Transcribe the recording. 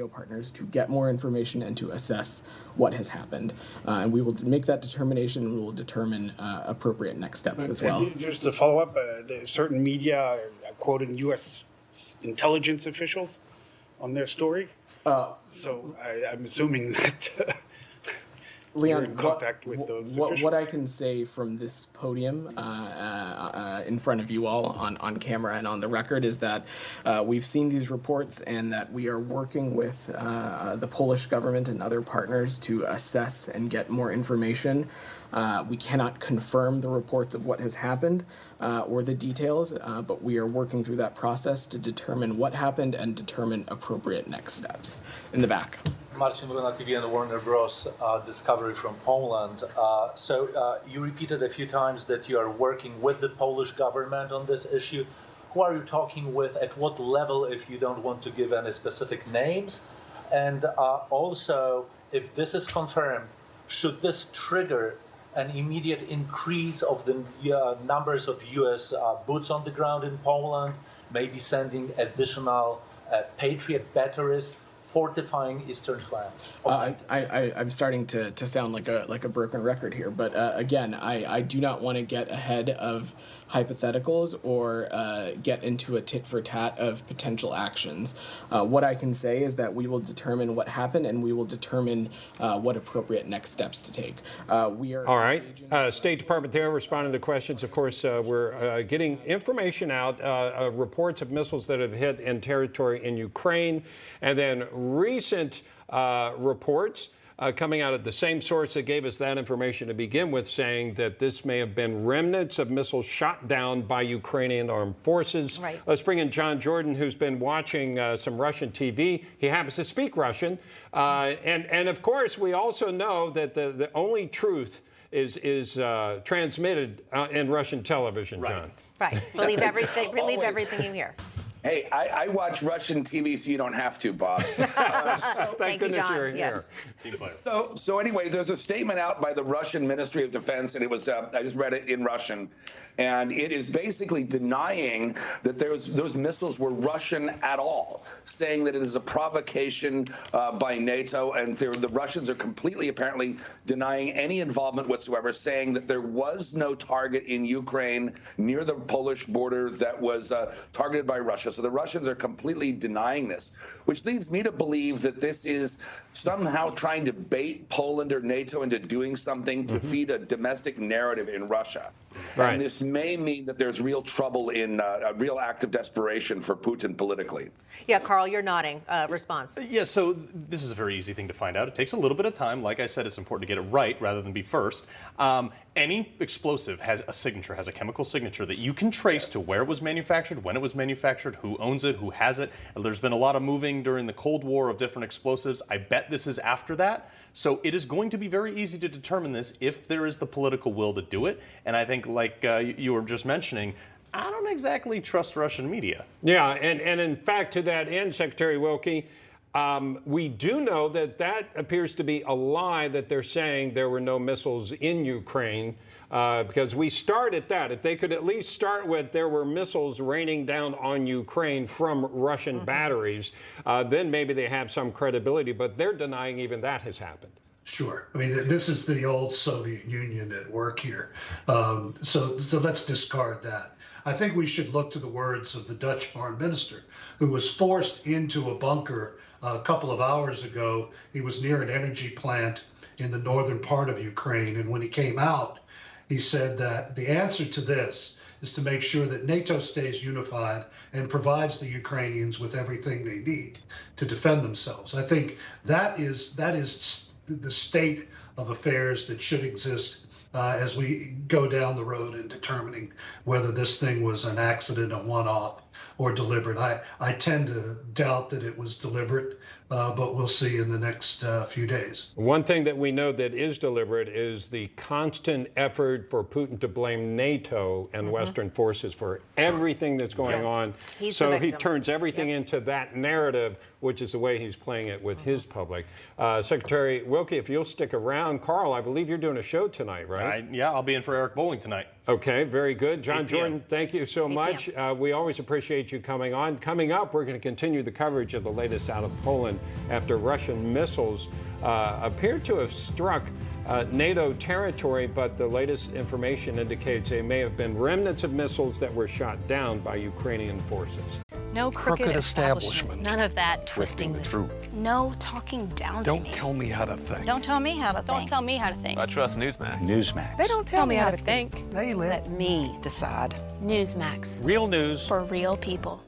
partners to get more information and to assess what has happened. And we will make that determination, and we will determine appropriate next steps as well. Just to follow up, certain media are quoting U.S. intelligence officials on their story. So I'm assuming that Leon, you're in contact with those officials. What I can say from this podium in front of you all on camera and on the record is that we've seen these reports and that we are working with the Polish government and other partners to assess and get more information. We cannot confirm the reports of what has happened or the details, but we are working through that process to determine what happened and determine appropriate next steps. In the back. Marcin Remnants and Warner Bros. Discovery from Poland. So you repeated a few times that you are working with the Polish government on this issue. Who are you talking with? At what level, if you don't want to give any specific names? And also, if this is confirmed, should this trigger an immediate increase of the numbers of U.S. boots on the ground in Poland, maybe sending additional Patriot batteries, fortifying eastern flank? I'm starting to sound like a broken record here, but again, I do not want to get ahead of hypotheticals or get into a tit-for-tat of potential actions. What I can say is that we will determine what happened, and we will determine what appropriate next steps to take. We are all right. State Department there responding to questions. Of course, we're getting information out, reports of missiles that have hit in territory in Ukraine, and then recent reports coming out of the same source that gave us that information to begin with, saying that this may have been remnants of missiles shot down by Ukrainian armed forces. Right. Let's bring in John Jordan, who's been watching some Russian TV. He happens to speak Russian. And of course, we also know that the only truth is transmitted in Russian television, Right. John. Right. Believe everything you hear. Hey, I watch Russian TV, so you don't have to, Bob. Thank you, John. Yes. So anyway, there's a statement out by the Russian Ministry of Defense, and it was I just read it in Russian, and it is basically denying that those missiles were Russian at all, saying that it is a provocation by NATO, and the Russians are completely, apparently, denying any involvement whatsoever, saying that there was no target in Ukraine near the Polish border that was targeted by Russia. So the Russians are completely denying this, which leads me to believe that this is somehow trying to bait Poland or NATO into doing something to feed a domestic narrative in Russia. Right. And this may mean that there's real trouble in a real act of desperation for Putin politically. Yeah, Carl, you're nodding. Response. Yeah, so this is a very easy thing to find out. It takes a little bit of time. Like I said, it's important to get it right rather than be first. Any explosive has a signature, has a chemical signature that you can trace to where it was manufactured, when it was manufactured, who owns it, who has it. There's been a lot of moving during the Cold War of different explosives. I bet this is after that. So it is going to be very easy to determine this if there is the political will to do it. And I think, like you were just mentioning, I don't exactly trust Russian media. Yeah, and in fact, to that end, Secretary Wilkie, we do know that appears to be a lie that they're saying there were no missiles in Ukraine, because we start at that. If they could at least start with there were missiles raining down on Ukraine from Russian batteries, then maybe they have some credibility, but they're denying even that has happened. Sure. I mean, this is the old Soviet Union at work here. So let's discard that. I think we should look to the words of the Dutch foreign minister, who was forced into a bunker a couple of hours ago. He was near an energy plant in the northern part of Ukraine. And when he came out, he said that the answer to this is to make sure that NATO stays unified and provides the Ukrainians with everything they need to defend themselves. I think that is the state of affairs that should exist as we go down the road in determining whether this thing was an accident, a one-off, or deliberate. I tend to doubt that it was deliberate, but we'll see in the next few days. One thing that we know that is deliberate is the constant effort for Putin to blame NATO and Western forces for everything that's going on. He's so the he victim. turns everything into that narrative which is the way he's playing it with his public. Secretary Wilkie, if you'll stick around. Carl, I believe you're doing a show tonight, right? Yeah, I'll be in for Eric Bowling tonight. Okay, very good. John 8 p.m. Jordan, thank you so much. We always appreciate you coming on. Coming up, we're going to continue the coverage of the latest out of Poland after Russian missiles appear to have struck NATO territory, but the latest information indicates they may have been remnants of missiles that were shot down by Ukrainian forces. No crooked establishment. None of that twisting the truth. No talking down to me. Don't tell me how to think. Don't tell me how to think. Don't tell me how to think. I trust Newsmax. Newsmax. They don't tell me how to think. They let me decide. Newsmax. Real news For real people.